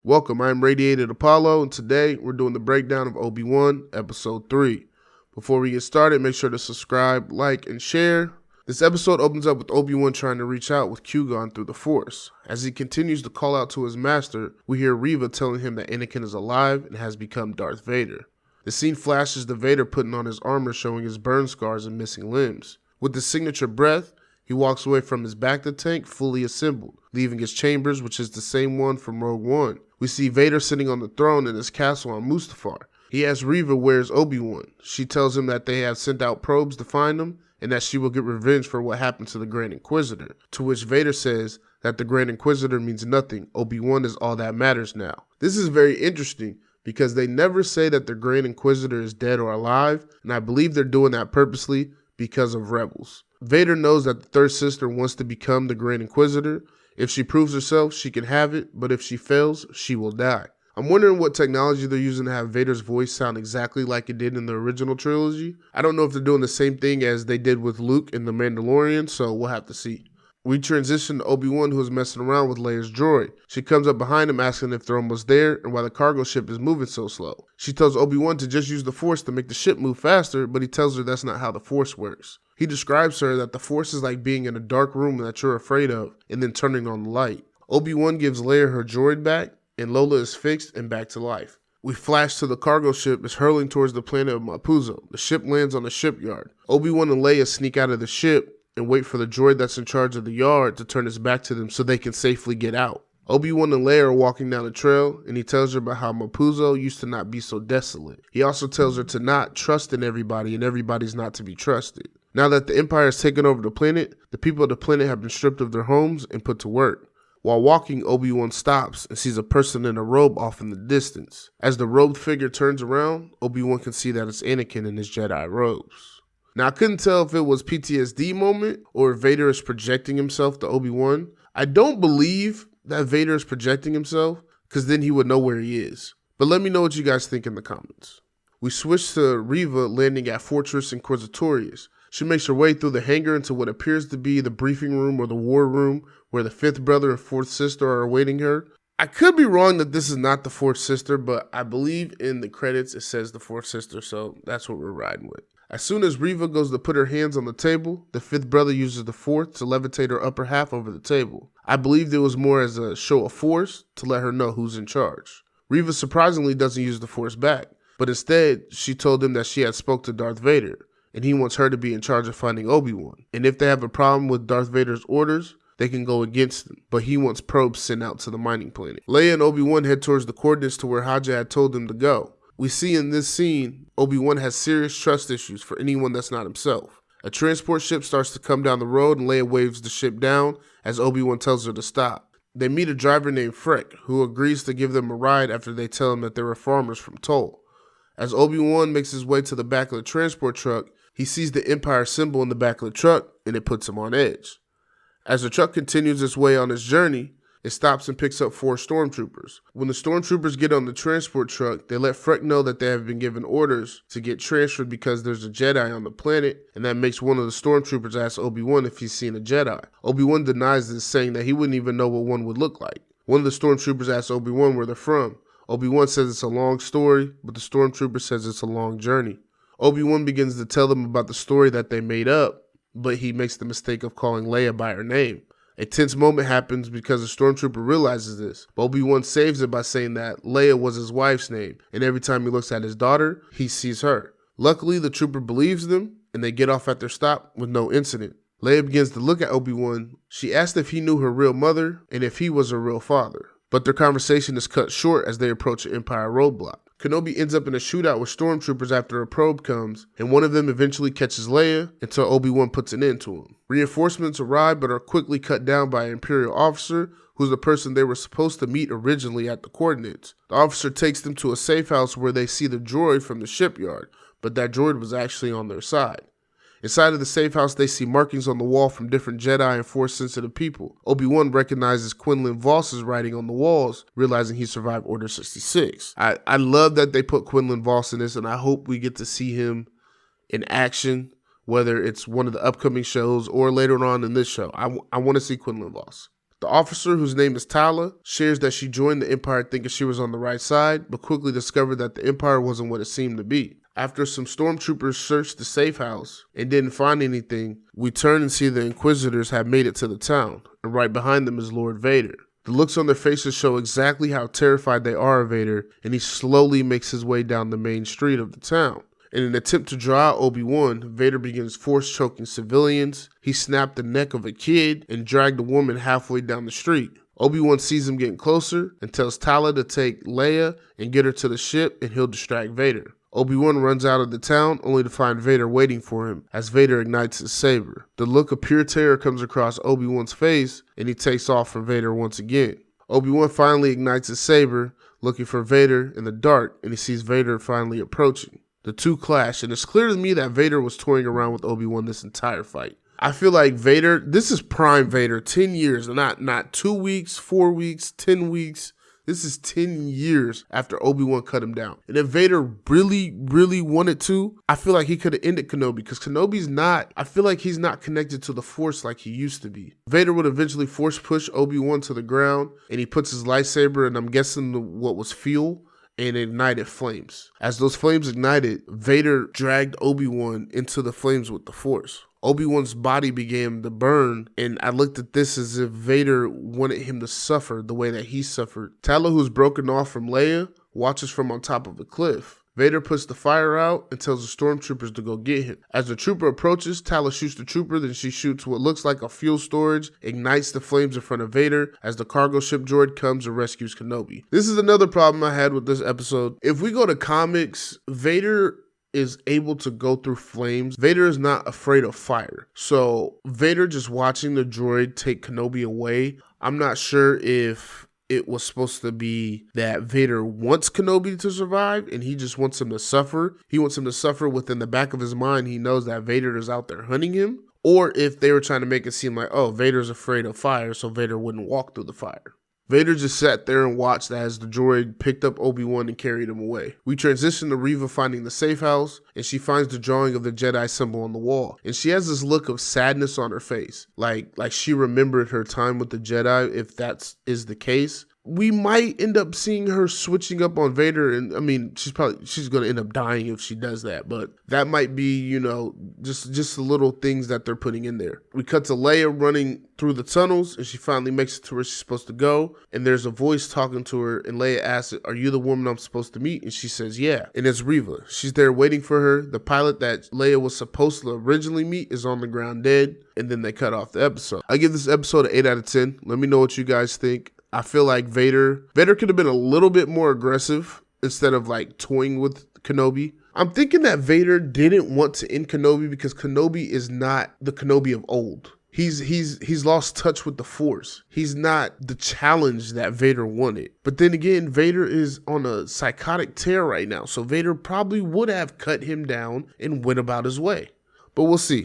Welcome, I'm Radiated Apollo, and today we're doing the breakdown of Obi Wan, Episode 3. Before we get started, make sure to subscribe, like, and share. This episode opens up with Obi Wan trying to reach out with Qui-Gon through the Force. As he continues to call out to his master, we hear Reva telling him that Anakin is alive and has become Darth Vader. The scene flashes to Vader putting on his armor, showing his burn scars and missing limbs. With his signature breath, he walks away from his bacta tank fully assembled, leaving his chambers, which is the same one from Rogue One. We see Vader sitting on the throne in his castle on Mustafar. He asks Reva where's Obi-Wan. She tells him that they have sent out probes to find him, and that she will get revenge for what happened to the Grand Inquisitor, to which Vader says that the Grand Inquisitor means nothing. Obi-Wan is all that matters now. This is very interesting because they never say that the Grand Inquisitor is dead or alive, and I believe they're doing that purposely because of Rebels. Vader knows that the third sister wants to become the Grand Inquisitor. If she proves herself, she can have it, but if she fails, she will die. I'm wondering what technology they're using to have Vader's voice sound exactly like it did in the original trilogy. I don't know if they're doing the same thing as they did with Luke in The Mandalorian, so we'll have to see. We transition to Obi-Wan, who is messing around with Leia's droid. She comes up behind him asking if they're almost there and why the cargo ship is moving so slow. She tells Obi-Wan to just use the Force to make the ship move faster, but he tells her that's not how the Force works. He describes her that the Force is like being in a dark room that you're afraid of and then turning on the light. Obi-Wan gives Leia her droid back, and Lola is fixed and back to life. We flash to the cargo ship is hurling towards the planet of Mapuzo. The ship lands on the shipyard. Obi-Wan and Leia sneak out of the ship and wait for the droid that's in charge of the yard to turn his back to them so they can safely get out. Obi-Wan and Leia are walking down the trail, and he tells her about how Mapuzo used to not be so desolate. He also tells her to not trust in everybody, and everybody's not to be trusted. Now that the Empire has taken over the planet, the people of the planet have been stripped of their homes and put to work. While walking, Obi-Wan stops and sees a person in a robe off in the distance. As the robed figure turns around, Obi-Wan can see that it's Anakin in his Jedi robes. Now, I couldn't tell if it was PTSD moment or if Vader is projecting himself to Obi-Wan. I don't believe that Vader is projecting himself, because then he would know where he is. But let me know what you guys think in the comments. We switch to Reva landing at Fortress Inquisitorius. She makes her way through the hangar into what appears to be the briefing room or the war room where the fifth brother and fourth sister are awaiting her. I could be wrong that this is not the fourth sister, but I believe in the credits it says the fourth sister, so that's what we're riding with. As soon as Reva goes to put her hands on the table, the fifth brother uses the fourth to levitate her upper half over the table. I believed it was more as a show of force to let her know who's in charge. Reva surprisingly doesn't use the force back, but instead she told him that she had spoke to Darth Vader, and he wants her to be in charge of finding Obi-Wan. And if they have a problem with Darth Vader's orders, they can go against them, but he wants probes sent out to the mining planet. Leia and Obi-Wan head towards the coordinates to where Haja had told them to go. We see in this scene, Obi-Wan has serious trust issues for anyone that's not himself. A transport ship starts to come down the road and Leia waves the ship down as Obi-Wan tells her to stop. They meet a driver named Freck, who agrees to give them a ride after they tell him that they were farmers from Toll. As Obi-Wan makes his way to the back of the transport truck, he sees the Empire symbol in the back of the truck, and it puts him on edge. As the truck continues its way on its journey, it stops and picks up 4 stormtroopers. When the stormtroopers get on the transport truck, they let Freck know that they have been given orders to get transferred because there's a Jedi on the planet, and that makes one of the stormtroopers ask Obi-Wan if he's seen a Jedi. Obi-Wan denies this, saying that he wouldn't even know what one would look like. One of the stormtroopers asks Obi-Wan where they're from. Obi-Wan says it's a long story, but the stormtrooper says it's a long journey. Obi-Wan begins to tell them about the story that they made up, but he makes the mistake of calling Leia by her name. A tense moment happens because the stormtrooper realizes this, but Obi-Wan saves it by saying that Leia was his wife's name, and every time he looks at his daughter, he sees her. Luckily, the trooper believes them, and they get off at their stop with no incident. Leia begins to look at Obi-Wan. She asked if he knew her real mother, and if he was her real father. But their conversation is cut short as they approach an Empire roadblock. Kenobi ends up in a shootout with stormtroopers after a probe comes, and one of them eventually catches Leia until Obi-Wan puts an end to him. Reinforcements arrive but are quickly cut down by an Imperial officer who's the person they were supposed to meet originally at the coordinates. The officer takes them to a safe house where they see the droid from the shipyard, but that droid was actually on their side. Inside of the safe house, they see markings on the wall from different Jedi and Force-sensitive people. Obi-Wan recognizes Quinlan Voss's writing on the walls, realizing he survived Order 66. I love that they put Quinlan Voss in this, and I hope we get to see him in action, whether it's one of the upcoming shows or later on in this show. I want to see Quinlan Voss. The officer, whose name is Tala, shares that she joined the Empire thinking she was on the right side, but quickly discovered that the Empire wasn't what it seemed to be. After some stormtroopers searched the safe house and didn't find anything, we turn and see the Inquisitors have made it to the town, and right behind them is Lord Vader. The looks on their faces show exactly how terrified they are of Vader, and he slowly makes his way down the main street of the town. In an attempt to draw out Obi-Wan, Vader begins force-choking civilians. He snapped the neck of a kid and dragged a woman halfway down the street. Obi-Wan sees him getting closer and tells Tala to take Leia and get her to the ship, and he'll distract Vader. Obi-Wan runs out of the town only to find Vader waiting for him as Vader ignites his saber. The look of pure terror comes across Obi-Wan's face, and he takes off from Vader once again. Obi-Wan finally ignites his saber, looking for Vader in the dark, and he sees Vader finally approaching. The two clash, and it's clear to me that Vader was toying around with Obi-Wan this entire fight. I feel like Vader, this is prime Vader, 10 years, not 2 weeks, 4 weeks, 10 weeks. This is 10 years after Obi-Wan cut him down. And if Vader really, really wanted to, I feel like he could have ended Kenobi, because I feel like he's not connected to the Force like he used to be. Vader would eventually force push Obi-Wan to the ground, and he puts his lightsaber, and I'm guessing what was fuel, and ignited flames. As those flames ignited, Vader dragged Obi-Wan into the flames with the Force. Obi-Wan's body began to burn, and I looked at this as if Vader wanted him to suffer the way that he suffered. Tala, who's broken off from Leia, watches from on top of a cliff. Vader puts the fire out and tells the stormtroopers to go get him. As the trooper approaches, Tala shoots the trooper, then she shoots what looks like a fuel storage, ignites the flames in front of Vader as the cargo ship droid comes and rescues Kenobi. This is another problem I had with this episode. If we go to comics, Vader is able to go through flames. Vader is not afraid of fire. So Vader just watching the droid take Kenobi away, I'm not sure if it was supposed to be that Vader wants Kenobi to survive and he just wants him to suffer. He wants him to suffer within the back of his mind. He knows that Vader is out there hunting him. Or if they were trying to make it seem like, oh, Vader's afraid of fire, so Vader wouldn't walk through the fire. Vader just sat there and watched as the droid picked up Obi-Wan and carried him away. We transition to Reva finding the safe house, and she finds the drawing of the Jedi symbol on the wall. And she has this look of sadness on her face, like she remembered her time with the Jedi, if that is the case. We might end up seeing her switching up on Vader, and I mean, she's going to end up dying if she does that, but that might be, just the little things that they're putting in there. We cut to Leia running through the tunnels, and she finally makes it to where she's supposed to go, and there's a voice talking to her, and Leia asks, "Are you the woman I'm supposed to meet?" And she says, "Yeah." And it's Reva. She's there waiting for her. The pilot that Leia was supposed to originally meet is on the ground dead, and then they cut off the episode. I give this episode an 8 out of 10. Let me know what you guys think. I feel like Vader could have been a little bit more aggressive instead of toying with Kenobi. I'm thinking that Vader didn't want to end Kenobi because Kenobi is not the Kenobi of old. He's lost touch with the Force. He's not the challenge that Vader wanted. But then again, Vader is on a psychotic tear right now, so Vader probably would have cut him down and went about his way. But we'll see.